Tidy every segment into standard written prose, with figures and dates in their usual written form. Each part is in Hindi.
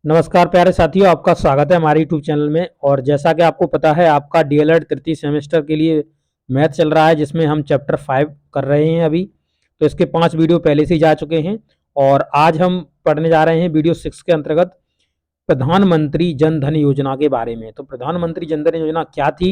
नमस्कार प्यारे साथियों, आपका स्वागत है हमारे यूट्यूब चैनल में। और जैसा कि आपको पता है, आपका डीएलएड तृतीय सेमेस्टर के लिए मैथ चल रहा है, जिसमें हम चैप्टर 5 कर रहे हैं अभी। तो इसके 5 वीडियो पहले से ही जा चुके हैं और आज हम पढ़ने जा रहे हैं वीडियो 6 के अंतर्गत प्रधानमंत्री जन धन योजना के बारे में। तो प्रधानमंत्री जन धन योजना क्या थी,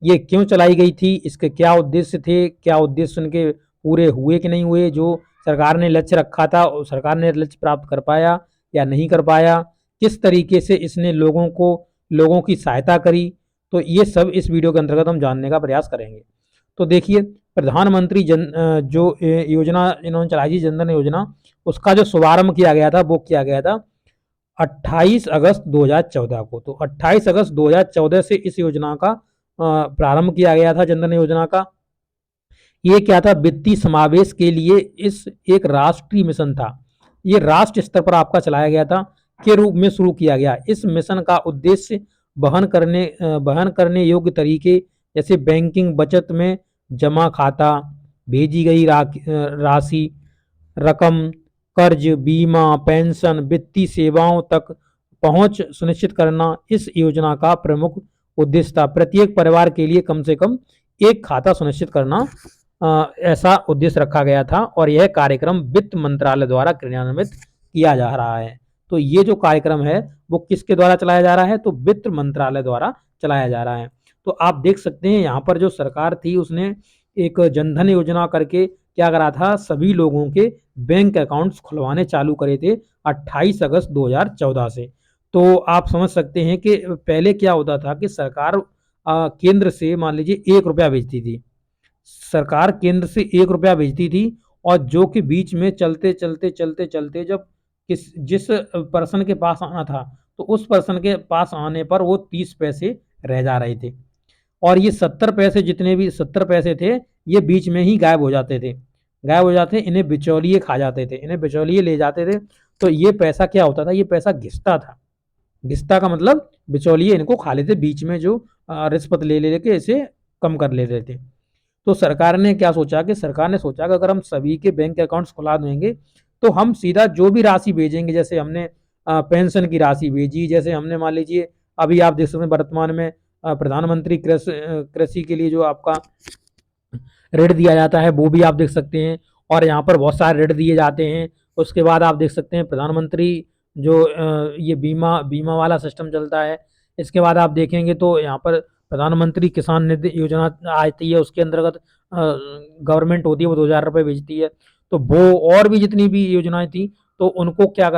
ये क्यों चलाई गई थी, इसके क्या उद्देश्य थे, क्या उद्देश्य उनके पूरे हुए कि नहीं हुए, जो सरकार ने लक्ष्य रखा था और सरकार ने लक्ष्य प्राप्त कर पाया या नहीं कर पाया, किस तरीके से इसने लोगों की सहायता करी। तो ये सब इस वीडियो के अंतर्गत हम जानने का प्रयास करेंगे। तो देखिए, प्रधानमंत्री जो योजना इन्होंने चलाई थी, जनधन योजना, उसका जो शुभारंभ किया गया था वो किया गया था 28 अगस्त 2014 को। तो 28 अगस्त 2014 से इस योजना का प्रारंभ किया गया था, जनधन योजना का। ये क्या था, वित्तीय समावेश के लिए इस एक राष्ट्रीय मिशन था। ये राष्ट्र स्तर पर आपका चलाया गया था, के रूप में शुरू किया गया। इस मिशन का उद्देश्य वहन करने योग्य तरीके, जैसे बैंकिंग, बचत में जमा खाता, भेजी गई राशि, रकम, कर्ज, बीमा, पेंशन, वित्तीय सेवाओं तक पहुंच सुनिश्चित करना इस योजना का प्रमुख उद्देश्य था। प्रत्येक परिवार के लिए कम से कम एक खाता सुनिश्चित करना ऐसा उद्देश्य रखा गया था और यह कार्यक्रम वित्त मंत्रालय द्वारा क्रियान्वित किया जा रहा है। तो ये जो कार्यक्रम है वो किसके द्वारा चलाया जा रहा है, तो वित्त मंत्रालय द्वारा चलाया जा रहा है। तो आप देख सकते हैं यहाँ पर जो सरकार थी उसने एक जनधन योजना करके क्या करा था, सभी लोगों के बैंक अकाउंट्स खुलवाने चालू करे थे 28 अगस्त 2014 से। तो आप समझ सकते हैं कि पहले क्या होता था कि सरकार केंद्र से मान लीजिए 1 रुपया भेजती थी, सरकार केंद्र से 1 रुपया भेजती थी, और जो कि बीच में चलते जब जिस पर्सन के पास आना था, तो उस पर्सन के पास आने पर वो 30 पैसे रह जा रहे थे, और ये 70 पैसे, जितने भी 70 पैसे थे, ये बीच में ही गायब हो जाते थे। गायब हो जाते, इन्हें बिचौलिए खा जाते थे, इन्हें बिचौलिए ले जाते थे। तो ये पैसा क्या होता था, ये पैसा घिसता था। घिसता का मतलब बिचौलिए इनको खा लेते, बीच में जो रिश्वत ले लेके इसे कम कर लेते थे। तो सरकार ने क्या सोचा कि सरकार ने सोचा कि अगर हम सभी के बैंक अकाउंट्स खुला देंगे तो हम सीधा जो भी राशि भेजेंगे, जैसे हमने पेंशन की राशि भेजी, जैसे हमने मान लीजिए अभी आप देख सकते हैं वर्तमान में प्रधानमंत्री कृषि के लिए जो आपका ऋण दिया जाता है वो भी आप देख सकते हैं, और यहाँ पर बहुत सारे ऋण दिए जाते हैं। उसके बाद आप देख सकते हैं प्रधानमंत्री जो ये बीमा बीमा वाला सिस्टम चलता है। इसके बाद आप देखेंगे तो यहाँ पर प्रधानमंत्री किसान निधि योजना आती है, उसके अंतर्गत गवर्नमेंट होती है वो 2000 रुपये भेजती है। तो वो और भी जितनी भी योजनाएं थी, तो उनको क्या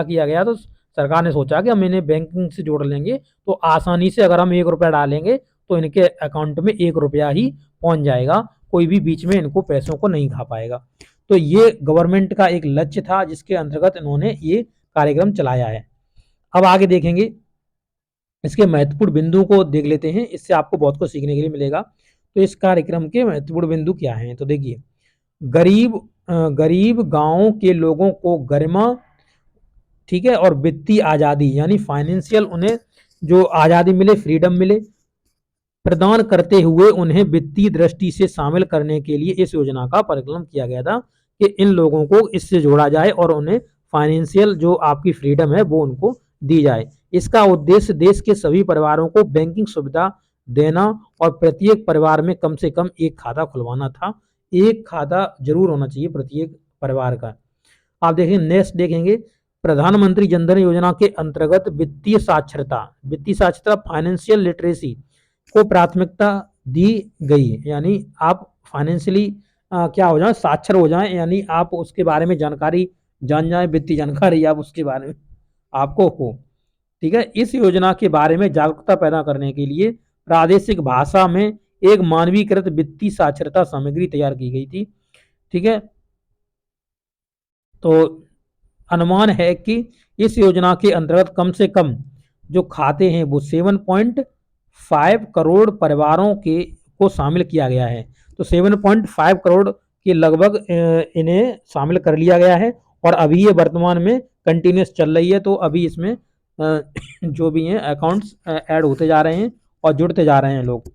किया गया, तो सरकार ने सोचा कि हम इन्हें बैंकिंग से जोड़ लेंगे, तो आसानी से अगर हम 1 रुपया डालेंगे तो इनके अकाउंट में 1 रुपया ही पहुंच जाएगा, कोई भी बीच में इनको पैसों को नहीं खा पाएगा। तो ये गवर्नमेंट का एक लक्ष्य था जिसके अंतर्गत इन्होंने ये कार्यक्रम चलाया है। अब आगे देखेंगे, इसके महत्वपूर्ण बिंदु को देख लेते हैं, इससे आपको बहुत कुछ सीखने के लिए मिलेगा। तो इस कार्यक्रम के महत्वपूर्ण बिंदु क्या हैं, तो देखिए, गरीब गरीब गांवों के लोगों को गरिमा, ठीक है, और वित्तीय आज़ादी, यानी फाइनेंशियल उन्हें जो आज़ादी मिले, फ्रीडम मिले, प्रदान करते हुए उन्हें वित्तीय दृष्टि से शामिल करने के लिए इस योजना का परिकल्पना किया गया था कि इन लोगों को इससे जोड़ा जाए और उन्हें फाइनेंशियल जो आपकी फ्रीडम है वो उनको दी जाए। इसका उद्देश्य देश के सभी परिवारों को बैंकिंग सुविधा देना और प्रत्येक परिवार में कम से कम एक खाता खुलवाना था। एक खाता जरूर होना चाहिए प्रत्येक परिवार का। आप देखें, नेक्स्ट देखेंगे, प्रधानमंत्री जनधन योजना के अंतर्गत वित्तीय साक्षरता फाइनेंशियल लिटरेसी को प्राथमिकता दी गई, यानी आप फाइनेंशियली क्या हो जाए, साक्षर हो जाएं, यानी आप उसके बारे में जानकारी जान जाएं, वित्तीय जानकारी आप उसके बारे में आपको हो। ठीक है, इस योजना के बारे में जागरूकता पैदा करने के लिए प्रादेशिक भाषा में एक मानवीकृत वित्तीय साक्षरता सामग्री तैयार की गई थी। ठीक है, तो अनुमान है कि इस योजना के अंतर्गत कम से कम जो खाते हैं वो 7.5 करोड़ परिवारों के को शामिल किया गया है। तो 7.5 करोड़ के लगभग इन्हें शामिल कर लिया गया है, और अभी ये वर्तमान में कंटिन्यूस चल रही है। तो अभी इसमें जो भी हैं अकाउंट्स ऐड होते जा रहे हैं और जुड़ते जा रहे हैं लोग।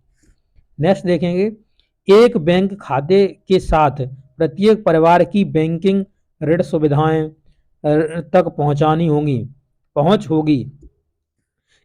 नेक्स्ट देखेंगे, एक बैंक खाते के साथ प्रत्येक परिवार की बैंकिंग ऋण सुविधाएं तक पहुंचानी होंगी। पहुंच होगी,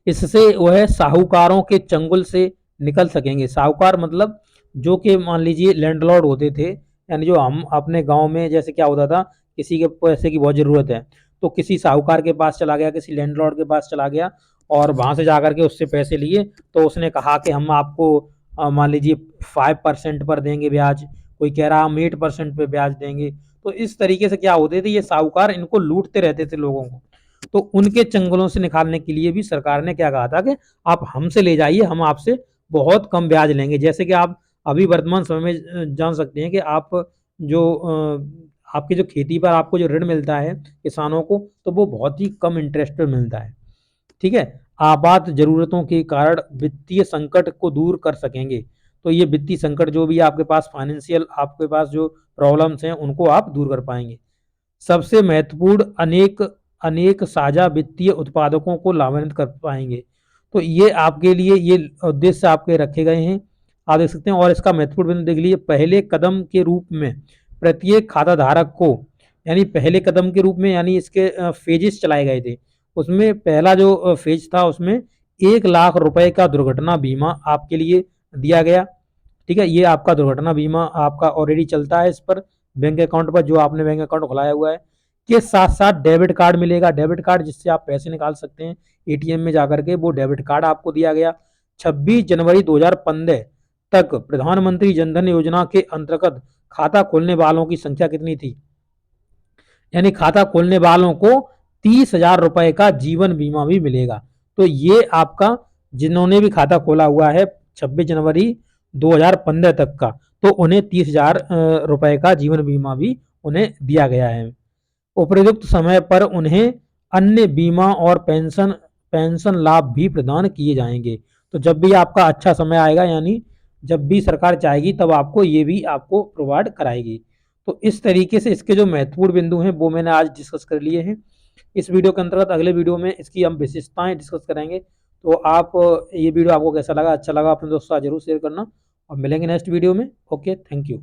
इससे वह साहूकारों के चंगुल से निकल सकेंगे। साहूकार मतलब जो कि मान लीजिए लैंडलॉर्ड होते थे, यानी जो हम अपने गांव में जैसे क्या होता था, किसी के पैसे की बहुत ज़रूरत है तो किसी साहूकार के पास चला गया, किसी लैंडलॉर्ड के पास चला गया और वहाँ से जा कर के उससे पैसे लिए, तो उसने कहा कि हम आपको मान लीजिए 5% पर देंगे ब्याज, कोई कह रहा हम 8% पे ब्याज देंगे। तो इस तरीके से क्या होते थे, ये साहूकार इनको लूटते रहते थे लोगों को। तो उनके चंगलों से निकालने के लिए भी सरकार ने क्या कहा था कि आप हमसे ले जाइए, हम आपसे बहुत कम ब्याज लेंगे। जैसे कि आप अभी वर्तमान समय में जान सकते हैं कि आप जो आपकी जो खेती पर आपको जो ऋण मिलता है किसानों को, तो वो बहुत ही कम इंटरेस्ट पे मिलता है। ठीक है, आपात जरूरतों के कारण वित्तीय संकट को दूर कर सकेंगे। तो ये वित्तीय संकट जो भी आपके पास फाइनेंशियल आपके पास जो प्रॉब्लम्स हैं उनको आप दूर कर पाएंगे। सबसे महत्वपूर्ण अनेक अनेक साझा वित्तीय उत्पादकों को लाभान्वित कर पाएंगे। तो ये आपके लिए ये उद्देश्य आपके रखे गए हैं, आप देख सकते हैं। और इसका महत्वपूर्ण बिंदु देख लीजिए, पहले कदम के रूप में प्रत्येक खाता धारक को, यानी पहले कदम के रूप में, यानी इसके फेजेस चलाए गए थे। उसमें पहला जो फेज था उसमें 1 लाख रुपए का दुर्घटना बीमा आपके लिए दिया गया। ठीक है, ये आपका दुर्घटना बीमा आपका ऑलरेडी चलता है इस पर बैंक अकाउंट पर, जो आपने बैंक अकाउंट खुलाया हुआ है। के साथ साथ डेबिट कार्ड मिलेगा, डेबिट कार्ड जिससे आप पैसे निकाल सकते हैं एटीएम में जाकर के, वो डेबिट कार्ड आपको दिया गया। 26 जनवरी 2015 तक प्रधानमंत्री जनधन योजना के अंतर्गत खाता खोलने वालों की संख्या कितनी थी, यानी खाता खोलने वालों को 30,000 रुपए का जीवन बीमा भी मिलेगा। तो ये आपका जिन्होंने भी खाता खोला हुआ है 26 जनवरी 2015 तक का, तो उन्हें 30,000 रुपए का जीवन बीमा भी उन्हें दिया गया है। उपयुक्त समय पर उन्हें अन्य बीमा और पेंशन पेंशन लाभ भी प्रदान किए जाएंगे। तो जब भी आपका अच्छा समय आएगा, यानी जब भी सरकार चाहेगी तब आपको ये भी आपको प्रोवाइड कराएगी। तो इस तरीके से इसके जो महत्वपूर्ण बिंदु हैं वो मैंने आज डिस्कस कर लिए हैं। इस वीडियो के अंतर्गत अगले वीडियो में इसकी हम विशेषताएं डिस्कस करेंगे। तो आप ये वीडियो आपको कैसा लगा, अच्छा लगा अपने दोस्तों के साथ जरूर शेयर करना, और मिलेंगे नेक्स्ट वीडियो में। Okay, thank you.